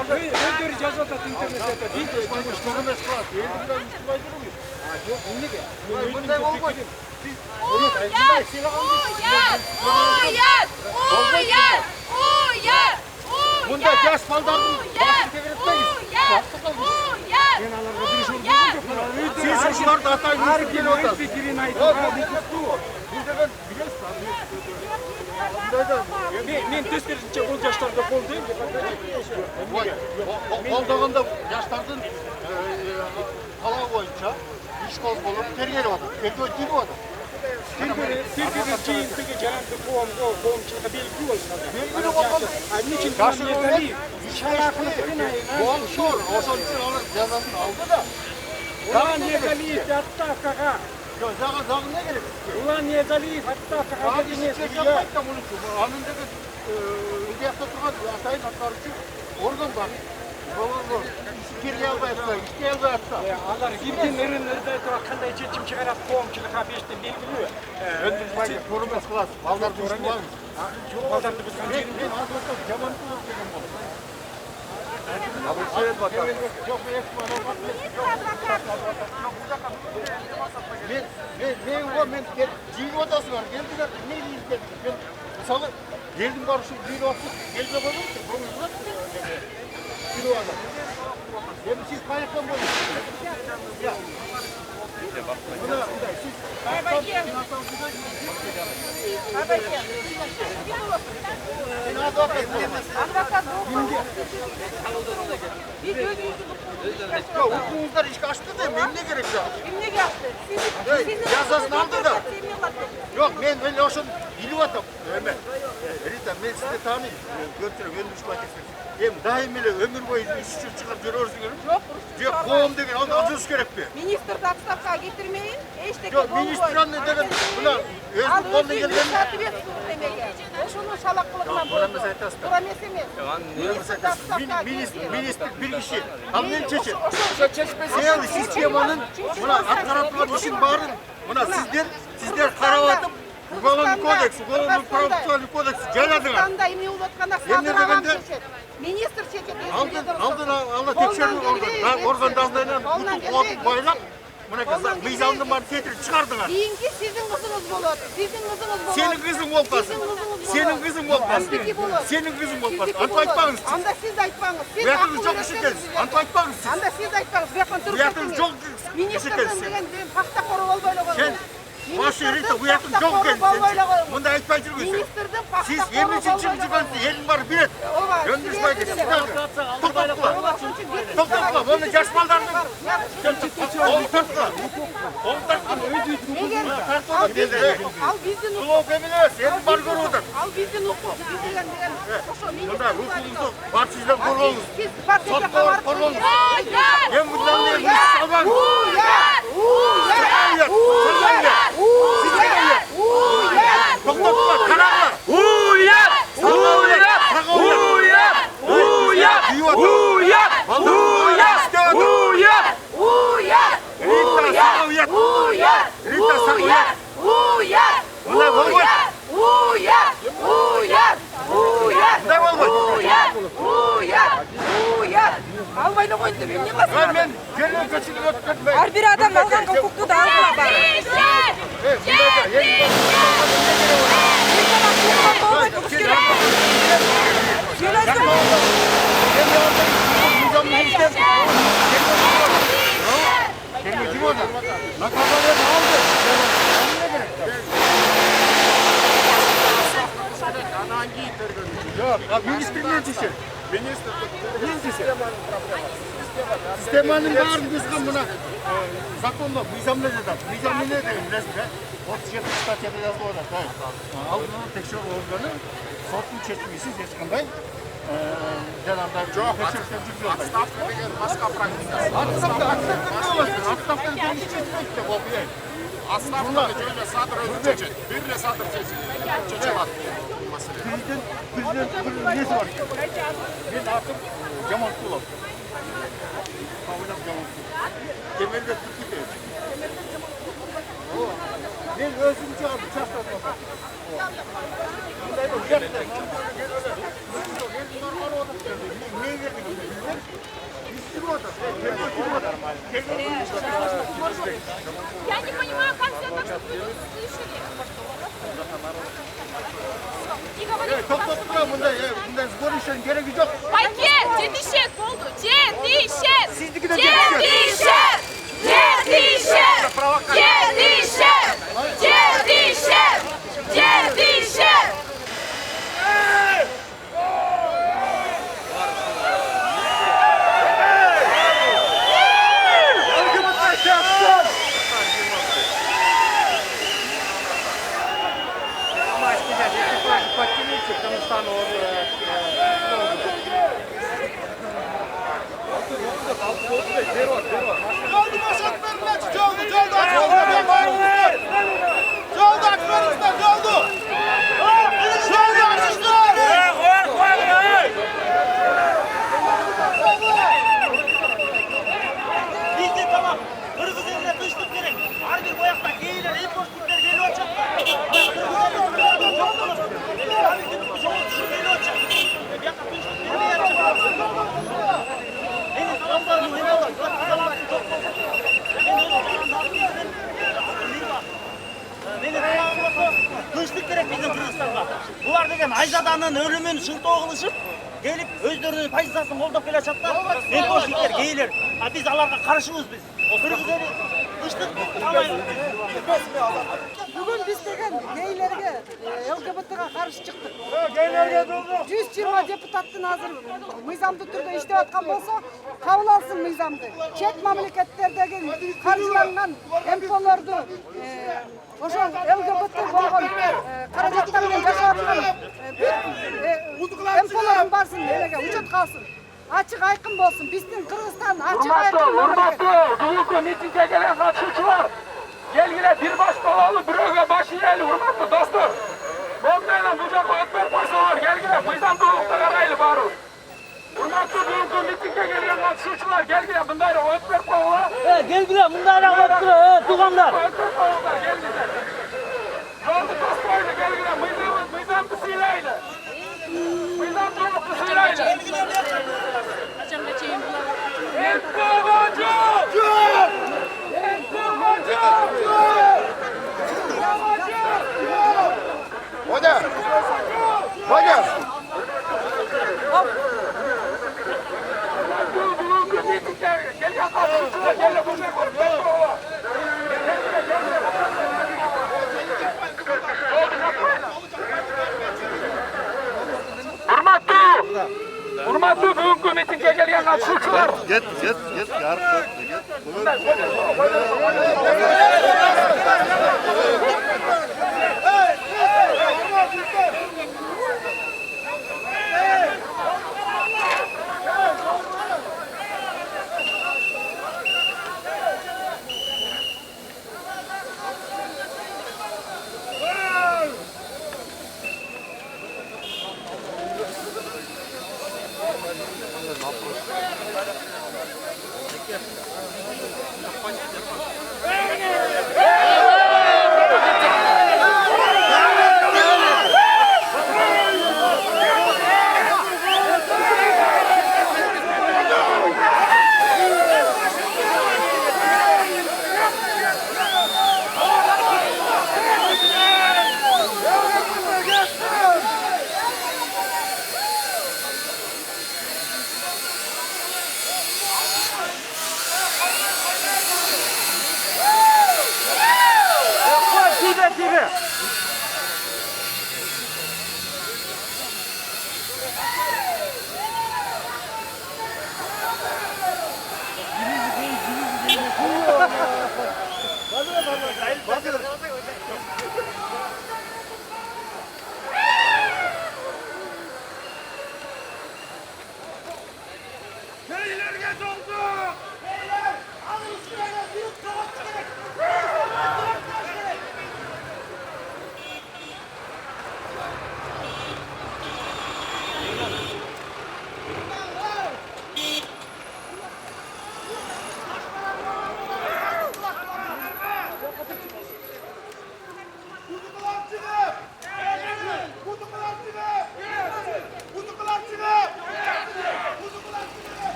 Öldürü жазып атат интернетте. Видео Программас кылат. Элди биlan устубай турбуйт. Жок, эмнеге? Мындай болбойт. Мында жаш балдардын башын тегеретпеңиз. Мен аларга бир жол болгон жок. Сиз ушуларды атайын Ар келип атат. пикирин айтууга укуктуу. Бул деген билесиз, Мен тескерисинче бул жаштарда кол дейм деп колдогондо жаштардын талабы боюнча иш козголуп тергелип атат. Тергөө тийип атат. Тергөө жыйынтыгы жаранды коомчулукка белгилүү болсун. Белгилүү болгон Анын жашыгы Болшор, ошон үчүн алар жазасын алды да. Улан Ниязалиев отставкага. Жагы не керек? Улан Ниязалиев отставкага Анын деген биякта турган атайын аткаруучу орган бар. Болор. Тергей албай атса, иштей албай атса. Алар бирден ырын-ырдай туруп кандай чечим чыгарат коомчулукка бештен белгилүү. Өндүрбайга көрмөс кыласыз. Балдарды уштубаңыз. Балдарды бузган жерин Мен азыркы жаман кылып деген болдум. Мен жийип атасыңар, келдиңер, эмне дейсиздер? Мен мисалы элдин баары ушул жийип атып, келбей койгон көңүл бурат. Жийип атат. Эми сиз каяктан болдуңуз? Мына сиз Укуңуздар ишке ашты да, эмне керек жок? Эмнеге ашты? Жазасын алды да. Жок, мен ошону билип атам. Эме, Рита, мен сизди тааныйм. Көрчүрөм, өндүрүш бакетсиз. Эми дайым эле өмүр бою иш үчүн чыгып жүрөсүңөрбү? Жок, Жок, коом деген ал алжыш керекпи? министрди отставкага кетирмейин, эчтеке Жок, министраны деген мына өзүнүн колунан келген ошону шалак кылган Туура эмес айтасыз да. Туура эмес эмес. Министр бир киши. Ал мен чечет. Сел системанын мына аткара турган ишин баарын мына сиздер карап атып Уголовный кодекс, уголовный процессуальный кодекс жайладыңар. Кыргызстанда эмне болуп атканда Эмне дегенде министр чечет. алдын ала текшерүү органды алдынан бутун кулатын байлап мынакей мыйзамдын баарын кетирип чыгардыңар. Кийинки сиздин кызыңыз болот. Сиздин кызыңыз болот. Сенин кызың болбасын. Сенин кызың болбасын. Сенин кызың болбасын. Антип айтпаңыз. Анда сиз айтпаңыз. Буякыңыз жок иш экенсиз. Антип айтпаңыз сиз. Анда сиз айтпаңыз. Буяктан туруп Буякыңыз жок иш министрдин экенсиз. деген пахтакор болбой эле Сен башы Рита буяктын жок экенсиз. Мындай айтпай жүргүңүз. Министрдин Сиз пахтакор эмне үчүн чыгып жүргөнүздү элдин баары билет. Өндүрүшпөйт. Токтоткула, мону жаш балдардын Ал биздин Улоо эмес, элдин баары көрүп атат. Ал биздин укук. Биз деген ошо Мында укугуңузду барчыңыздан коргоңуз. Сиз партияга барып коргоңуз. Эми мындан бери салбаңыз. Токтоткула, караңыздар. Уят! Уят! Уят! Уят! Уят! Уят! Уят! Рита, сакуят. Рита, сакуят. Мындай болбойт. Мындай болбойт. Албай эле койду деп эмне кыласың? Мен келген көчүдүн өтүп кетпейм. Ар бир адам алган укукту да алып бар. Министрмен чечет. Системанын баарын бузган мына закондо мыйзамда жатат. Мыйзам эмне деген билесиз да? 37 статьяда жазылып атат. Алдын текшерүү органы соттун чечимисиз эч кандай жанагындай текшерүүдөн жүргүзүп атат. Отставка деген башка практика. Отставка деген иш чечилбейт деп окуйт. Отставканы жөнүндө садыр өзү чечет. Бир эле садыр чечет алат. Президент несі бар? Мен атым Жаманқұлов. Қабылап Жаманқұлов. Темелбек Түркітев. Мен өзім жағып участвовать болдым. Мындай Я не понимаю, как себя так, чтобы вы слышали. Не говорите, Toplantı var bunda spor işlerin gereği yok. Paket, cedişet oldu. Cedişet. Sizdeki de Cedişet. Cedişet. Cedişet. Cedişet. Cedişet. Biz de tamam. Kırgız eline kışlık gerek. Harbi bu ayakta geyiler, import Türkler geliyor olacak. Kışlık gerek bizim Kırgızstan'da. Bular degen Ayzadan'ın ölümün şıltoğı kılışıp gelip özlerinin paysaсын қолдап келе жатса эмпошниктер гейлер biz аларга каршыбыз biz кыргыз эли кыштык Bugün biz деген geylerge, LGBT'ga karşı çıktık. 120 deputattın hazır mıyzamdı türde işlep atkan bolsa kabul alsın mıyzamdı. Çet mamleketlerdeki karşılanan empolardı, oşo LGBT bolgon karajatlar bilen yaşatkan empoların barsın, elege uçut kalsın. Açık aykın bolsun. Bizden Kırgızstan açık aykın mamleket. Bugünkü mitingge gelen katılımcılar, gelgile bir baş dolalı biröge başı yeli hurmatlı dostlar. Boğdayla bucak ötmer koysalar, gelgile mıyzamdılılıkta karaylı barı. Hurmatlı bugünkü mitingge gelen katılımcılar, gelgile bundayla ötmer koysalar. gelgile mundayla ötür tuğanlar Ötmer koysalar, gelgile. Yoldu dostlarıyla gelgile mıyzamdı silayla. Mıyzamdılılıkta silayla. Hoca. Hoca. Hurmatlı bugünkü mitingge gelgen katılımcılar. Git. Yarın git.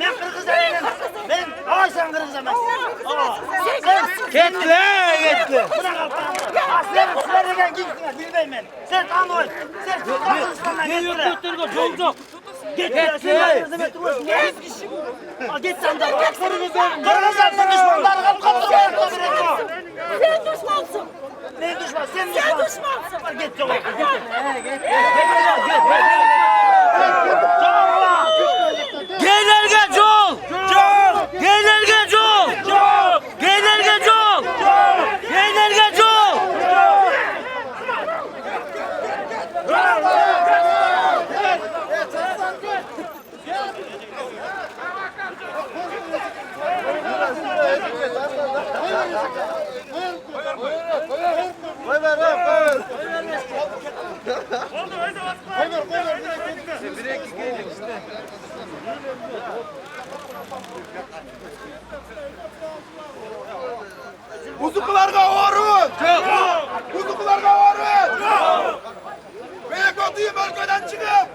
Ben Kırgız'dayım. Ben sen Kırgız'dayım. Getle, getle. Bırak altını. Sen degen kimsin? Bilmem ben. Sen tanı. Sen Kırgız'dan Ne yok götürüyor, çok. Git ya. Sen Kırgız'dan durursun. Git sen de. Kırgız'dan düşmanları kapatın. Sen düşmansın. Ne düşman? Sen Sen düşman. düşmansın. Git çok. Geylerge çol. Geylerge çol. Geylerge çol. Geylerge çol. Buzuklarga varın! Buzuklarga varın! Beykotu'yu bölgeden çıkıp!